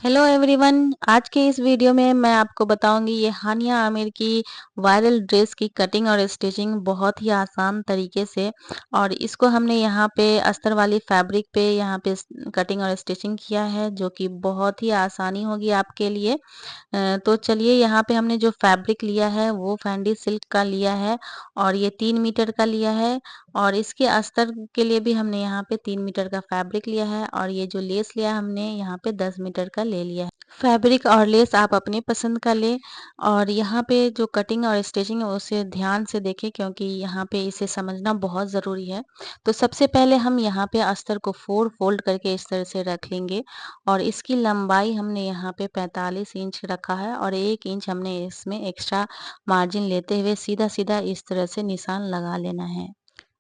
Hello everyone. आज के इस वीडियो में मैं आपको बताऊंगी ये हानिया आमिर की वायरल ड्रेस की कटिंग और स्टिचिंग बहुत ही आसान तरीके से। और इसको हमने यहाँ पे अस्तर वाली फैब्रिक पे यहाँ पे कटिंग और स्टिचिंग किया है, जो कि बहुत ही आसानी होगी आपके लिए। तो चलिए, यहाँ पे हमने जो फैब्रिक लिया है वो फैंडी सिल्क का लिया है और ये 3 मीटर का लिया है। और इसके अस्तर के लिए भी हमने यहाँ पे 3 मीटर का फैब्रिक लिया है और ये जो लेस लिया हमने यहाँ पे 10 मीटर का ले लिया है। फैब्रिक और लेस आप अपने पसंद का लें। और यहाँ पे जो कटिंग और स्टिचिंग है उसे ध्यान से देखें, क्योंकि यहाँ पे इसे समझना बहुत ज़रूरी है। तो सबसे पहले हम यहाँ पे अस्तर को 4 फोल्ड करके इस तरह से रख लेंगे। और इसकी लंबाई हमने यहाँ पे 45 इंच रखा है और 1 इंच हमने इसमें एक्स्ट्रा मार्जिन लेते हुए सीधा सीधा इस तरह से निशान लगा लेना है।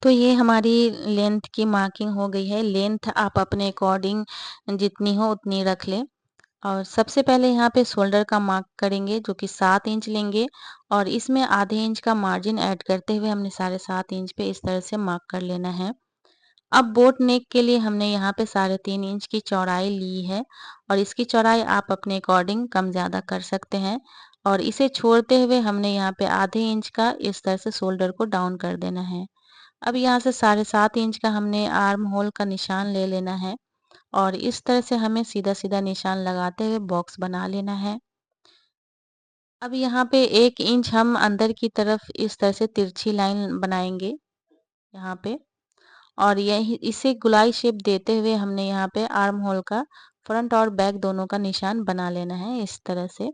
तो ये हमारी लेंथ की मार्किंग हो गई है। लेंथ आप अपने अकॉर्डिंग जितनी हो उतनी रख लें। और सबसे पहले यहाँ पे शोल्डर का मार्क करेंगे, जो कि 7 इंच लेंगे और इसमें आधे इंच का मार्जिन ऐड करते हुए हमने 7.5 इंच पे इस तरह से मार्क कर लेना है। अब बोट नेक के लिए हमने यहाँ पे 3.5 इंच की चौड़ाई ली है और इसकी चौड़ाई आप अपने अकॉर्डिंग कम ज़्यादा कर सकते हैं। और इसे छोड़ते हुए हमने यहाँ पे आधे इंच का इस तरह से शोल्डर को डाउन कर देना है। अब यहाँ से 7.5 इंच का हमने आर्म होल का निशान ले लेना है और इस तरह से हमें सीधा सीधा निशान लगाते हुए बॉक्स बना लेना है। अब यहाँ पे 1 इंच हम अंदर की तरफ इस तरह से तिरछी लाइन बनाएंगे यहाँ पे। और यही इसे गुलाई शेप देते हुए हमने यहाँ पे आर्म होल का फ्रंट और बैक दोनों का निशान बना लेना है इस तरह से।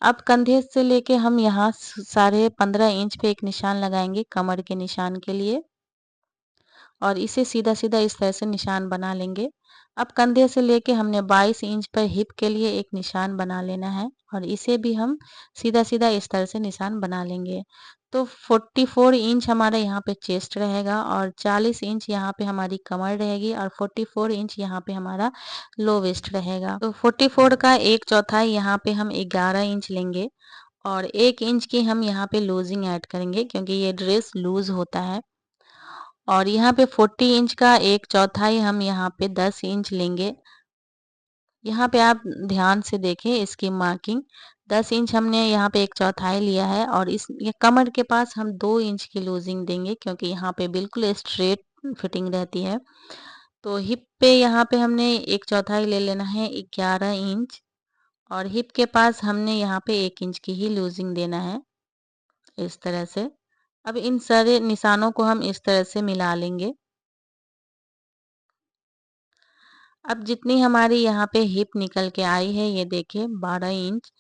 अब कंधे से लेके हम यहाँ 15.5 इंच पे एक निशान लगाएंगे कमर के निशान के लिए और इसे सीधा सीधा इस तरह से निशान बना लेंगे। अब कंधे से लेके हमने 22 इंच पर हिप के लिए एक निशान बना लेना है और इसे भी हम सीधा सीधा इस तरह से निशान बना लेंगे। तो 44 इंच हमारा यहाँ पे चेस्ट रहेगा और 40 इंच यहाँ पे हमारी कमर रहेगी और 44 इंच यहाँ पे हमारा लो वेस्ट रहेगा। तो 44 का 1/4 यहाँ पे हम 11 इंच लेंगे और 1 इंच की हम यहाँ पे लूजिंग ऐड करेंगे, क्योंकि ये ड्रेस लूज होता है। और यहाँ पे 40 इंच का 1/4 हम यहाँ पे 10 इंच लेंगे। यहाँ पे आप ध्यान से देखें इसकी मार्किंग। 10 इंच हमने यहाँ पे 1/4 लिया है और इस ये कमर के पास हम 2 इंच की लूजिंग देंगे, क्योंकि यहाँ पे बिल्कुल स्ट्रेट फिटिंग रहती है। तो हिप पे यहाँ पे हमने 1/4 ले लेना है 11 इंच और हिप के पास हमने यहाँ पे 1 इंच की ही लूजिंग देना है इस तरह से। अब इन सारे निशानों को हम इस तरह से मिला लेंगे। अब जितनी हमारी यहाँ पे हिप निकल के आई है, ये देखिए 12 इंच।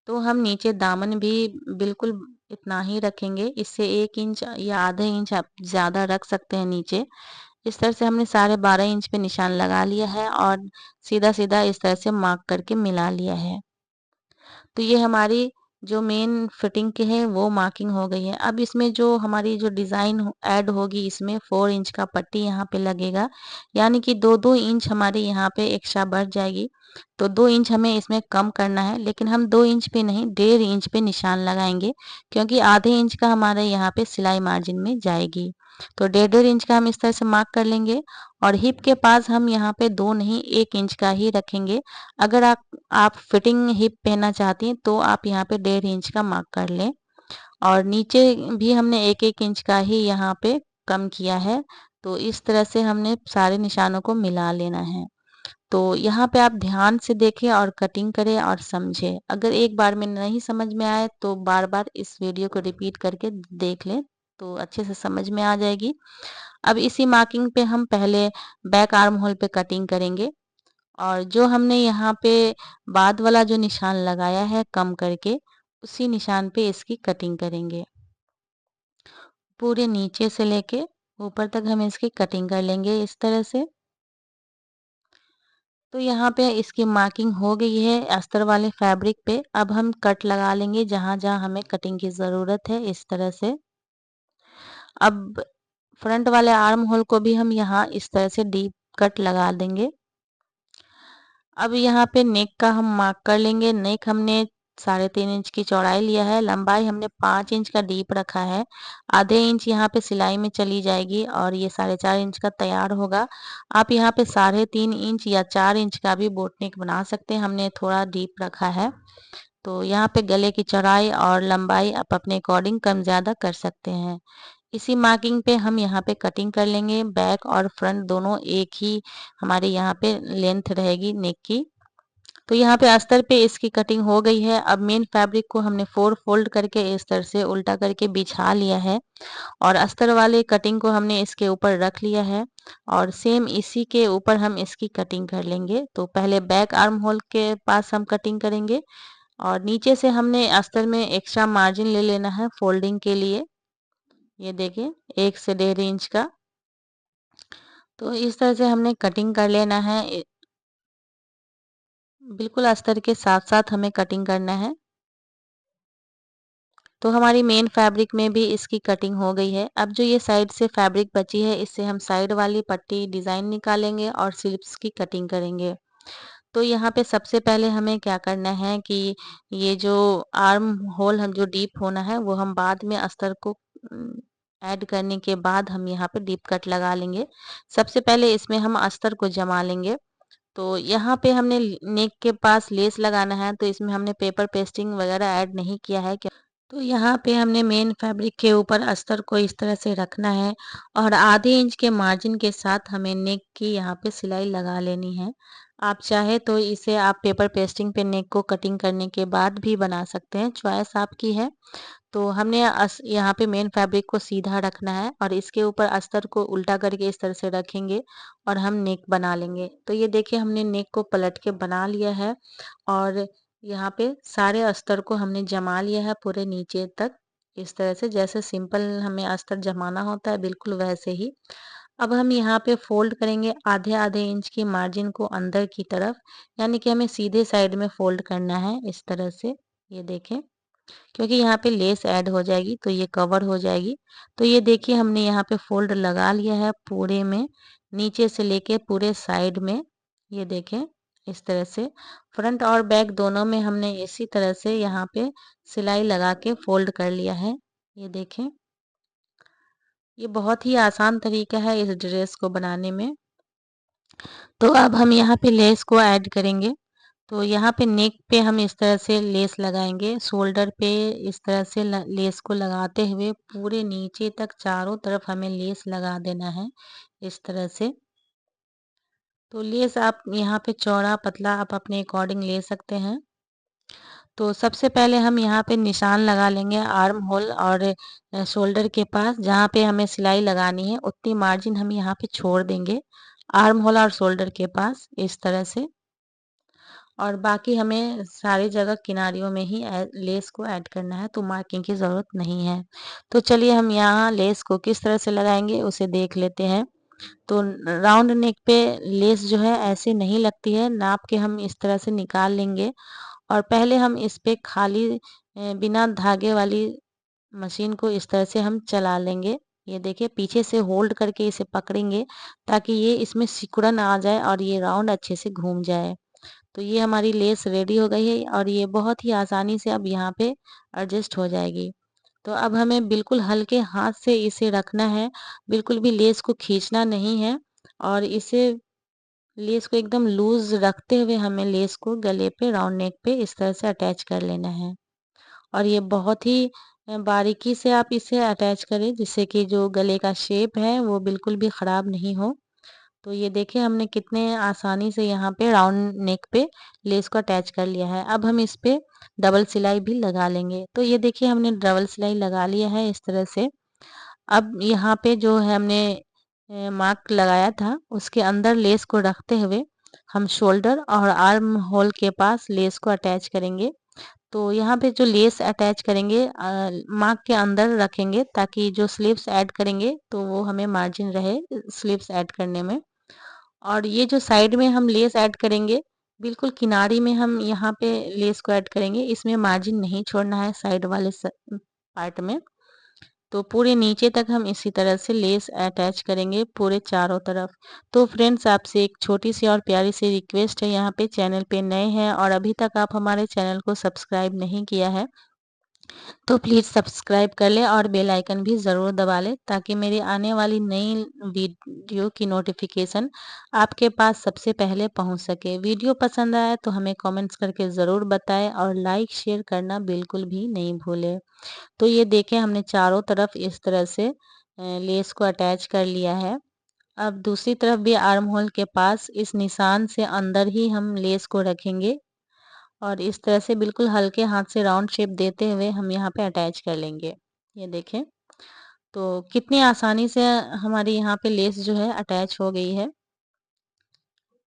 तो हम नीचे दामन भी बिल्कुल इतना ही रखेंगे। इससे 1 इंच या आधे इंच आप ज़्यादा रख सकते हैं नीचे। इस तरह से हमने साढ़े 12 इंच पे निशान लगा लिया है और सीधा सीधा इस तरह से मार्क करके मिला लिया है। तो ये हमारी जो मेन फिटिंग की है वो मार्किंग हो गई है। अब इसमें जो हमारी जो डिज़ाइन ऐड होगी, इसमें 4 इंच का पट्टी यहाँ पे लगेगा, यानी कि 2-2 इंच हमारे यहाँ पे एक्स्ट्रा बढ़ जाएगी। तो 2 इंच हमें इसमें कम करना है, लेकिन हम 2 इंच पे नहीं 1.5 इंच पे निशान लगाएंगे, क्योंकि आधे इंच का हमारे यहाँ पे सिलाई मार्जिन में जाएगी। तो 1.5 इंच का हम इस तरह से मार्क कर लेंगे और हिप के पास हम यहाँ पे 2 नहीं 1 इंच का ही रखेंगे। अगर आप फिटिंग हिप पहनना चाहती हैं तो आप यहाँ पे 1.5 इंच का मार्क कर लें। और नीचे भी हमने 1-1 इंच का ही यहाँ पे कम किया है। तो इस तरह से हमने सारे निशानों को मिला लेना है। तो यहाँ पे आप ध्यान से देखें और कटिंग करें और समझें। अगर एक बार में नहीं समझ में आए तो बार बार इस वीडियो को रिपीट करके देख लें, तो अच्छे से समझ में आ जाएगी। अब इसी मार्किंग पे हम पहले बैक आर्म होल पे कटिंग करेंगे और जो हमने यहाँ पे बाद वाला जो निशान लगाया है कम करके, उसी निशान पे इसकी कटिंग करेंगे। पूरे नीचे से लेके ऊपर तक हम इसकी कटिंग कर लेंगे इस तरह से। तो यहाँ पे इसकी मार्किंग हो गई है अस्तर वाले फैब्रिक पे। अब हम कट लगा लेंगे जहाँ जहाँ हमें कटिंग की ज़रूरत है इस तरह से। अब फ्रंट वाले आर्म होल को भी हम यहाँ इस तरह से डीप कट लगा देंगे। अब यहाँ पे नेक का हम मार्क कर लेंगे। नेक हमने 3.5 इंच की चौड़ाई लिया है, लंबाई हमने 5 इंच का डीप रखा है, आधे इंच यहाँ पे सिलाई में चली जाएगी और ये 4.5 इंच का तैयार होगा। आप यहाँ पे 3.5 इंच या 4 इंच का भी बोट नेक बना सकते हैं, हमने थोड़ा डीप रखा है। तो यहाँ पे गले की चौड़ाई और लंबाई आप अपने अकॉर्डिंग कम ज़्यादा कर सकते हैं। इसी मार्किंग पे हम यहाँ पे कटिंग कर लेंगे। बैक और फ्रंट दोनों एक ही हमारे यहाँ पे लेंथ रहेगी नेक की। तो यहाँ पे अस्तर पे इसकी कटिंग हो गई है। अब मेन फैब्रिक को हमने 4 फोल्ड करके इस तरह से उल्टा करके बिछा लिया है और अस्तर वाले कटिंग को हमने इसके ऊपर रख लिया है और सेम इसी के ऊपर हम इसकी कटिंग कर लेंगे। तो पहले बैक आर्म होल के पास हम कटिंग करेंगे और नीचे से हमने अस्तर में एक्स्ट्रा मार्जिन ले लेना है फोल्डिंग के लिए। ये देखिए 1 से 1.5 इंच का। तो इस तरह से हमने कटिंग कर लेना है। बिल्कुल अस्तर के साथ-साथ हमें कटिंग करना है। तो हमारी मेन फैब्रिक में भी इसकी कटिंग हो गई है। अब जो ये साइड से फैब्रिक बची है, इससे हम साइड वाली पट्टी डिज़ाइन निकालेंगे और स्लीव्स की कटिंग करेंगे। तो यहाँ पे सबसे पहले हमें क्या करना है कि ये जो आर्म होल हम जो डीप होना है, वो हम बाद में अस्तर को ऐड करने के बाद हम यहाँ पे डीप कट लगा लेंगे। सबसे पहले इसमें हम अस्तर को जमा लेंगे। तो यहाँ पे हमने नेक के पास लेस लगाना है, तो इसमें हमने पेपर पेस्टिंग वगैरह ऐड नहीं किया है। तो यहाँ पे हमने मेन फैब्रिक के ऊपर अस्तर को इस तरह से रखना है और आधे इंच के मार्जिन के साथ हमें नेक की यहाँ पे सिलाई लगा लेनी है। आप चाहे तो इसे आप पेपर पेस्टिंग पे नेक को कटिंग करने के बाद भी बना सकते हैं, चॉइस आपकी है। तो हमने यहाँ पे मेन फैब्रिक को सीधा रखना है और इसके ऊपर अस्तर को उल्टा करके इस तरह से रखेंगे और हम नेक बना लेंगे। तो ये देखिए हमने नेक को पलट के बना लिया है और यहाँ पे सारे अस्तर को हमने जमा लिया है पूरे नीचे तक, इस तरह से जैसे सिंपल हमें अस्तर जमाना होता है बिल्कुल वैसे ही। अब हम यहाँ पे फोल्ड करेंगे आधे आधे इंच की मार्जिन को अंदर की तरफ, यानी कि हमें सीधे साइड में फोल्ड करना है इस तरह से। ये देखें, क्योंकि यहाँ पे लेस ऐड हो जाएगी तो ये कवर हो जाएगी। तो ये देखिए हमने यहाँ पे फोल्ड लगा लिया है पूरे में, नीचे से लेके पूरे साइड में। ये देखें इस तरह से फ्रंट और बैक दोनों में हमने इसी तरह से यहाँ पे सिलाई लगा के फोल्ड कर लिया है। ये देखें, ये बहुत ही आसान तरीका है इस ड्रेस को बनाने में। तो अब हम यहाँ पे लेस को ऐड करेंगे। तो यहाँ पे नेक पे हम इस तरह से लेस लगाएंगे, शोल्डर पे इस तरह से लेस को लगाते हुए पूरे नीचे तक चारों तरफ हमें लेस लगा देना है इस तरह से। तो लेस आप यहाँ पे चौड़ा पतला आप अपने अकॉर्डिंग ले सकते हैं। तो सबसे पहले हम यहाँ पे निशान लगा लेंगे आर्म होल और शोल्डर के पास, जहाँ पे हमें सिलाई लगानी है उतनी मार्जिन हम यहाँ पे छोड़ देंगे आर्म होल और शोल्डर के पास इस तरह से। और बाकी हमें सारी जगह किनारियों में ही लेस को ऐड करना है, तो मार्किंग की ज़रूरत नहीं है। तो चलिए हम यहाँ लेस को किस तरह से लगाएंगे उसे देख लेते हैं। तो राउंड नेक पे लेस जो है ऐसे नहीं लगती है, नाप के हम इस तरह से निकाल लेंगे और पहले हम इस पे खाली बिना धागे वाली मशीन को इस तरह से हम चला लेंगे। ये देखिए पीछे से होल्ड करके इसे पकड़ेंगे ताकि ये इसमें सिकुड़न आ जाए और ये राउंड अच्छे से घूम जाए। तो ये हमारी लेस रेडी हो गई है और ये बहुत ही आसानी से अब यहाँ पे एडजस्ट हो जाएगी। तो अब हमें बिल्कुल हल्के हाथ से इसे रखना है, बिल्कुल भी लेस को खींचना नहीं है और इसे लेस को एकदम लूज़ रखते हुए हमें लेस को गले पे राउंड नेक पे इस तरह से अटैच कर लेना है। और ये बहुत ही बारीकी से आप इसे अटैच करें जिससे कि जो गले का शेप है वो बिल्कुल भी ख़राब नहीं हो। तो ये देखिए हमने कितने आसानी से यहाँ पे राउंड नेक पे लेस को अटैच कर लिया है। अब हम इस पे डबल सिलाई भी लगा लेंगे। तो ये देखिए हमने डबल सिलाई लगा लिया है इस तरह से। अब यहाँ पे जो है हमने मार्क लगाया था उसके अंदर लेस को रखते हुए हम शोल्डर और आर्म होल के पास लेस को अटैच करेंगे। तो यहाँ पे जो लेस अटैच करेंगे मार्क के अंदर रखेंगे ताकि जो स्लीव्स ऐड करेंगे तो वो हमें मार्जिन रहे स्लीव्स ऐड करने में। और ये जो साइड में हम लेस ऐड करेंगे बिल्कुल किनारी में हम यहाँ पे लेस को ऐड करेंगे, इसमें मार्जिन नहीं छोड़ना है साइड वाले पार्ट में। तो पूरे नीचे तक हम इसी तरह से लेस अटैच करेंगे पूरे चारों तरफ। तो फ्रेंड्स, आपसे एक छोटी सी और प्यारी सी रिक्वेस्ट है, यहाँ पे चैनल पे नए हैं और अभी तक आप हमारे चैनल को सब्सक्राइब नहीं किया है तो प्लीज़ सब्सक्राइब कर लें और बेल आइकन भी ज़रूर दबा लें, ताकि मेरी आने वाली नई वीडियो की नोटिफिकेशन आपके पास सबसे पहले पहुंच सके। वीडियो पसंद आया तो हमें कमेंट्स करके ज़रूर बताएं और लाइक शेयर करना बिल्कुल भी नहीं भूलें। तो ये देखें, हमने चारों तरफ इस तरह से लेस को अटैच कर लिया है। अब दूसरी तरफ भी आर्म होल के पास इस निशान से अंदर ही हम लेस को रखेंगे और इस तरह से बिल्कुल हल्के हाथ से राउंड शेप देते हुए हम यहाँ पे अटैच कर लेंगे। ये देखें, तो कितनी आसानी से हमारी यहाँ पे लेस जो है अटैच हो गई है।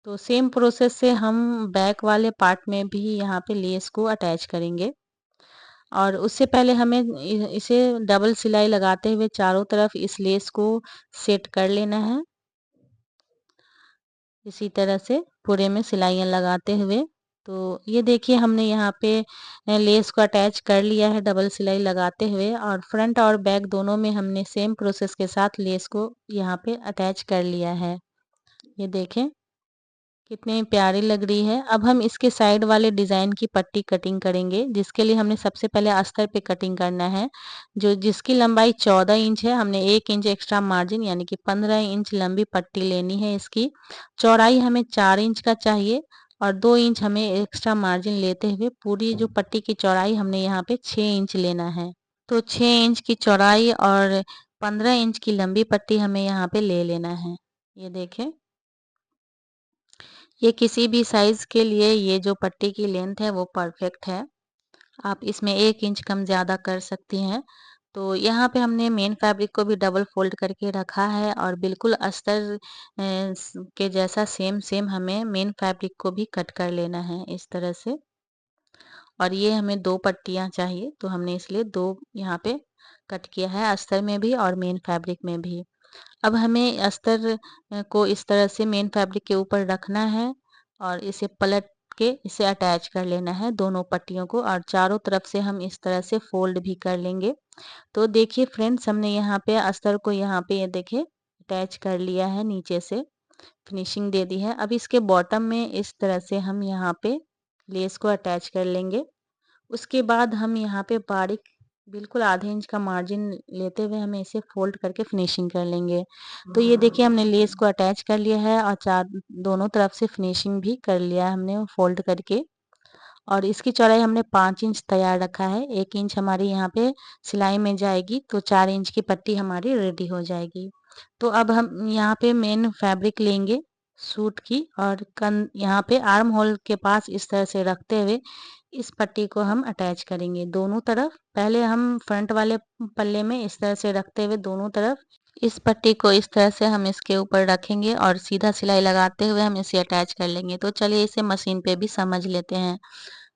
तो सेम प्रोसेस से हम बैक वाले पार्ट में भी यहाँ पे लेस को अटैच करेंगे और उससे पहले हमें इसे डबल सिलाई लगाते हुए चारों तरफ इस लेस को सेट कर लेना है। इसी तरह से पूरे में सिलाइयाँ लगाते हुए। तो ये देखिए, हमने यहाँ पे लेस को अटैच कर लिया है डबल सिलाई लगाते हुए और फ्रंट और बैक दोनों में हमने सेम प्रोसेस के साथ लेस को यहाँ पे अटैच कर लिया है। ये देखें कितनी प्यारी लग रही है। अब हम इसके साइड वाले डिज़ाइन की पट्टी कटिंग करेंगे, जिसके लिए हमने सबसे पहले अस्तर पे कटिंग करना है। जिसकी लंबाई 14 इंच है, हमने 1 इंच एक्स्ट्रा मार्जिन यानी कि 15 इंच लंबी पट्टी लेनी है। इसकी चौड़ाई हमें 4 इंच का चाहिए और 2 इंच हमें एक्स्ट्रा मार्जिन लेते हुए पूरी जो पट्टी की चौड़ाई हमने यहाँ पे 6 इंच लेना है। तो 6 इंच की चौड़ाई और 15 इंच की लंबी पट्टी हमें यहाँ पे ले लेना है। ये देखें, ये किसी भी साइज़ के लिए ये जो पट्टी की लेंथ है वो परफेक्ट है। आप इसमें 1 इंच कम ज़्यादा कर सकती हैं। तो यहाँ पे हमने मेन फैब्रिक को भी डबल फ़ोल्ड करके रखा है और बिल्कुल अस्तर के जैसा सेम सेम हमें मेन फैब्रिक को भी कट कर लेना है इस तरह से। और ये हमें 2 पट्टियाँ चाहिए, तो हमने इसलिए 2 यहाँ पे कट किया है, अस्तर में भी और मेन फैब्रिक में भी। अब हमें अस्तर को इस तरह से मेन फैब्रिक के ऊपर रखना है और इसे पलट के इसे अटैच कर लेना है दोनों पट्टियों को और चारों तरफ से हम इस तरह से फोल्ड भी कर लेंगे। तो देखिए फ्रेंड्स, हमने यहाँ पे अस्तर को यहाँ पे ये देखिए अटैच कर लिया है, नीचे से फिनिशिंग दे दी है। अब इसके बॉटम में इस तरह से हम यहाँ पे लेस को अटैच कर लेंगे। उसके बाद हम यहाँ पे बारीक बिल्कुल आधे इंच का मार्जिन लेते हुए हमें इसे फोल्ड करके फिनिशिंग कर लेंगे। तो ये देखिए, हमने लेस को अटैच कर लिया है और चार दोनों तरफ से फिनिशिंग भी कर लिया है हमने फोल्ड करके। और इसकी चौड़ाई हमने 5 इंच तैयार रखा है। 1 इंच हमारी यहाँ पे सिलाई में जाएगी तो 4 इंच की पट्टी हमारी रेडी हो जाएगी। तो अब हम यहाँ पे मेन फैब्रिक लेंगे सूट की और यहाँ पे आर्म होल के पास इस तरह से रखते हुए इस पट्टी को हम अटैच करेंगे दोनों तरफ। पहले हम फ्रंट वाले पल्ले में इस तरह से रखते हुए दोनों तरफ इस पट्टी को इस तरह से हम इसके ऊपर रखेंगे और सीधा सिलाई लगाते हुए हम इसे अटैच कर लेंगे। तो चलिए इसे मशीन पे भी समझ लेते हैं।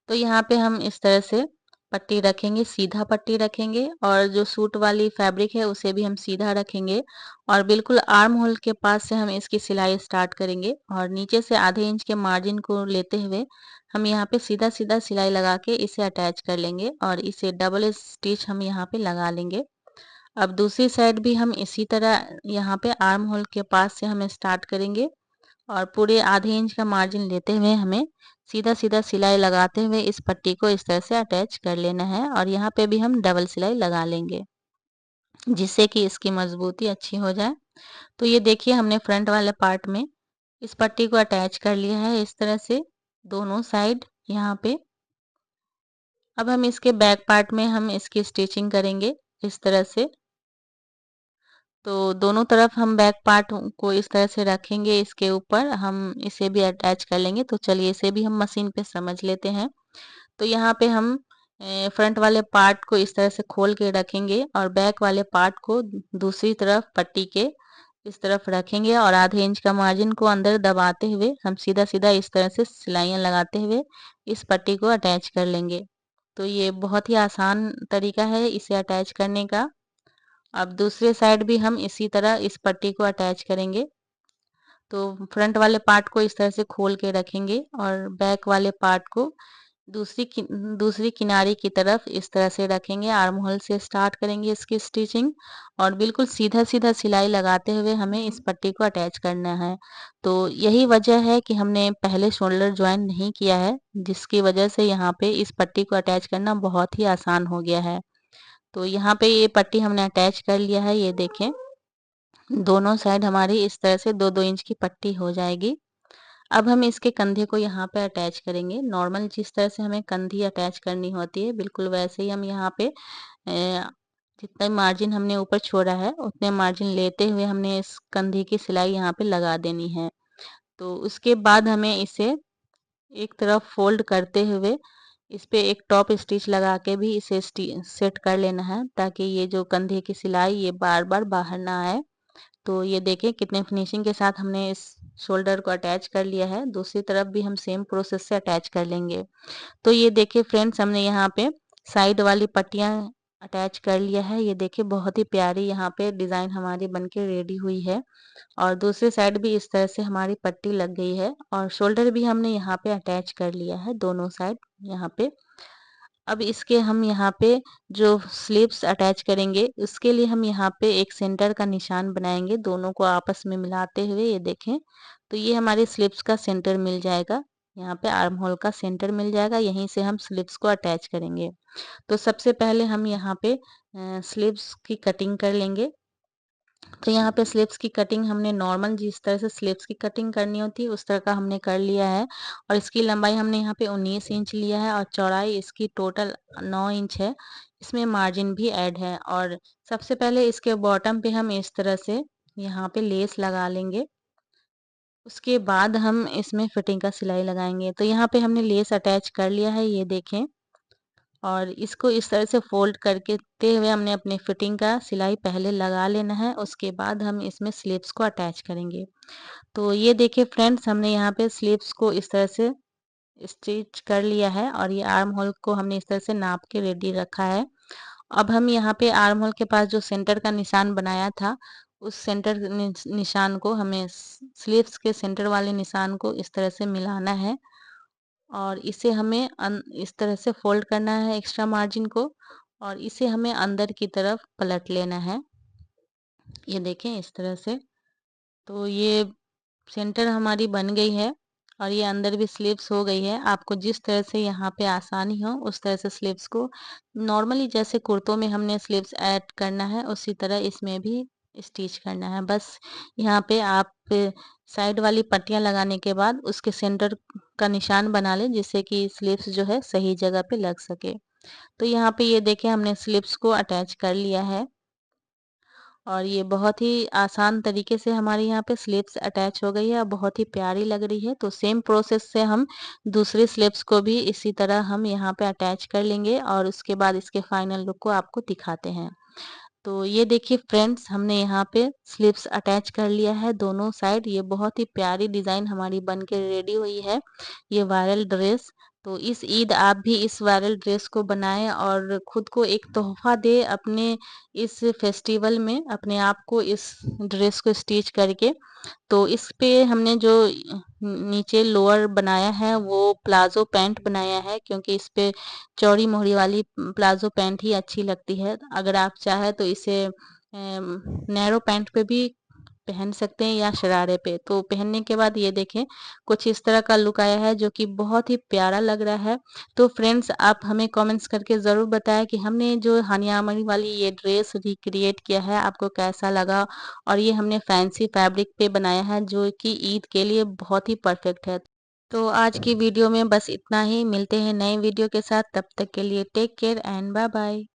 तो यहाँ पे हम इस तरह से पट्टी रखेंगे, सीधा पट्टी रखेंगे और जो सूट वाली फैब्रिक है उसे भी हम सीधा रखेंगे और बिल्कुल आर्म होल के पास से हम इसकी सिलाई स्टार्ट करेंगे और नीचे से आधे इंच के मार्जिन को लेते हुए हम यहाँ पे सीधा सीधा सिलाई लगा के इसे अटैच कर लेंगे और इसे डबल स्टिच हम यहाँ पे लगा लेंगे। अब दूसरी साइड भी हम इसी तरह यहाँ पे आर्म होल के पास से हम स्टार्ट करेंगे और पूरे आधे इंच का मार्जिन लेते हुए हमें सीधा सीधा सिलाई लगाते हुए इस पट्टी को इस तरह से अटैच कर लेना है और यहाँ पे भी हम डबल सिलाई लगा लेंगे, जिससे कि इसकी मजबूती अच्छी हो जाए। तो ये देखिए, हमने फ्रंट वाले पार्ट में इस पट्टी को अटैच कर लिया है इस तरह से दोनों साइड यहाँ पे। अब हम इसके बैक पार्ट में हम इसकी स्टिचिंग करेंगे इस तरह से। तो दोनों तरफ हम बैक पार्ट को इस तरह से रखेंगे, इसके ऊपर हम इसे भी अटैच कर लेंगे। तो चलिए इसे भी हम मशीन पे समझ लेते हैं। तो यहाँ पे हम फ्रंट वाले पार्ट को इस तरह से खोल के रखेंगे और बैक वाले पार्ट को दूसरी तरफ पट्टी के इस तरफ रखेंगे और आधे इंच का मार्जिन को अंदर दबाते हुए हम सीधा सीधा इस तरह से सिलाइयाँ लगाते हुए इस पट्टी को अटैच कर लेंगे। तो ये बहुत ही आसान तरीका है इसे अटैच करने का। अब दूसरे साइड भी हम इसी तरह इस पट्टी को अटैच करेंगे। तो फ्रंट वाले पार्ट को इस तरह से खोल के रखेंगे और बैक वाले पार्ट को दूसरी किनारे की तरफ इस तरह से रखेंगे, आर्म होल से स्टार्ट करेंगे इसकी स्टिचिंग और बिल्कुल सीधा-सीधा सिलाई लगाते हुए हमें इस पट्टी को अटैच करना है। तो यही वजह है कि हमने पहले शोल्डर जॉइन नहीं किया है, जिसकी वजह से यहाँ पे इस पट्टी को अटैच करना बहुत ही आसान हो गया है। तो यहाँ पे ये पट्टी हमने अटैच कर लिया है, ये देखें। दोनों साइड हमारी इस तरह से 2-2 इंच की पट्टी हो जाएगी। अब हम इसके कंधे को यहाँ पे अटैच करेंगे। नॉर्मल जिस तरह से हमें कंधी अटैच करनी होती है, बिल्कुल वैसे ही हम यहाँ पे जितना मार्जिन हमने ऊपर छोड़ा है, उतने मार्जिन लेते हुए हमने इस कंधी की सिलाई यहाँ पे लगा देनी है। तो उसके बाद हमें इसे एक तरफ फ़ोल्ड करते हुए इस पे एक टॉप स्टिच लगा के भी इसे सेट कर लेना है, ताकि ये जो कंधे की सिलाई ये बार-बार बाहर ना आए। तो ये देखिए कितने फिनिशिंग के साथ हमने इस शोल्डर को अटैच कर लिया है। दूसरी तरफ भी हम सेम प्रोसेस से अटैच कर लेंगे। तो ये देखिए फ्रेंड्स, हमने यहाँ पे साइड वाली पट्टियाँ अटैच कर लिया है। ये देखिए बहुत ही प्यारी यहाँ पे डिज़ाइन हमारी बनके रेडी हुई है और दूसरी साइड भी इस तरह से हमारी पट्टी लग गई है और शोल्डर भी हमने यहाँ पे अटैच कर लिया है दोनों साइड यहाँ पे। अब इसके हम यहाँ पे जो स्लीव्स अटैच करेंगे, उसके लिए हम यहाँ पे एक सेंटर का निशान बनाएँगे, दोनों को आपस में मिलाते हुए, ये देखें। तो ये हमारी स्लीव्स का सेंटर मिल जाएगा, यहाँ पे आर्म होल का सेंटर मिल जाएगा, यहीं से हम स्लीव्स को अटैच करेंगे। तो सबसे पहले हम यहाँ पे स्लीव्स की कटिंग कर लेंगे। तो यहाँ पे स्लीव्स की कटिंग हमने नॉर्मल जिस तरह से स्लीव्स की कटिंग करनी होती है उस तरह का हमने कर लिया है और इसकी लंबाई हमने यहाँ पे 19 इंच लिया है और चौड़ाई इसकी टोटल 9 इंच है। इसमें मार्जिन भी ऐड है और सबसे पहले इसके बॉटम पे हम इस तरह से यहाँ पे लेस लगा लेंगे। उसके बाद हम इसमें फिटिंग का सिलाई लगाएंगे। तो यहाँ पे हमने लेस अटैच कर लिया है, ये देखें। और इसको इस तरह से फ़ोल्ड करके ते हुए हमने अपनी फिटिंग का सिलाई पहले लगा लेना है, उसके बाद हम इसमें स्लीव्स को अटैच करेंगे। तो ये देखिए फ्रेंड्स, हमने यहाँ पे स्लीव्स को इस तरह से स्टिच कर लिया है और ये आर्म होल को हमने इस तरह से नाप के रेडी रखा है। अब हम यहाँ पे आर्म होल के पास जो सेंटर का निशान बनाया था, उस सेंटर निशान को हमें स्लीव्स के सेंटर वाले निशान को इस तरह से मिलाना है और इसे हमें इस तरह से फोल्ड करना है एक्स्ट्रा मार्जिन को और इसे हमें अंदर की तरफ पलट लेना है। ये देखें इस तरह से। तो ये सेंटर हमारी बन गई है और ये अंदर भी स्लीव्स हो गई है। आपको जिस तरह से यहाँ पे आसानी हो उस तरह से स्लीव्स को नॉर्मली जैसे कुर्तों में हमने स्लीव्स ऐड करना है उसी तरह इसमें भी स्टिच करना है। बस यहाँ पे आप साइड वाली पट्टियाँ लगाने के बाद उसके सेंटर का निशान बना लें, जिससे कि स्लीव्स जो है सही जगह पे लग सके। तो यहाँ पे ये देखें हमने स्लीव्स को अटैच कर लिया है और ये बहुत ही आसान तरीके से हमारे यहाँ पे स्लीव्स अटैच हो गई है और बहुत ही प्यारी लग रही है। तो सेम प्रोसेस से हम दूसरी स्लीव्स को भी इसी तरह हम यहाँ पे अटैच कर लेंगे और उसके बाद इसके फाइनल लुक को आपको दिखाते हैं। तो ये देखिए फ्रेंड्स, हमने यहाँ पे स्लीव्स अटैच कर लिया है दोनों साइड। ये बहुत ही प्यारी डिज़ाइन हमारी बन के रेडी हुई है, ये वायरल ड्रेस। तो इस ईद आप भी इस वायरल ड्रेस को बनाएं और खुद को एक तोहफा दे अपने इस फेस्टिवल में अपने आप को इस ड्रेस को स्टिच करके। तो इस पे हमने जो नीचे लोअर बनाया है वो प्लाजो पैंट बनाया है, क्योंकि इस पे चौड़ी मोहरी वाली प्लाजो पैंट ही अच्छी लगती है। अगर आप चाहे तो इसे नैरो पैंट पे भी पहन सकते हैं या शरारे पे। तो पहनने के बाद ये देखें कुछ इस तरह का लुक आया है जो कि बहुत ही प्यारा लग रहा है। तो फ्रेंड्स, आप हमें कमेंट्स करके ज़रूर बताएं कि हमने जो हानिया आमिर वाली ये ड्रेस रिक्रिएट किया है आपको कैसा लगा और ये हमने फैंसी फैब्रिक पे बनाया है जो कि ईद के लिए बहुत ही परफेक्ट है। तो आज की वीडियो में बस इतना ही। मिलते हैं नए वीडियो के साथ, तब तक के लिए take care and bye bye.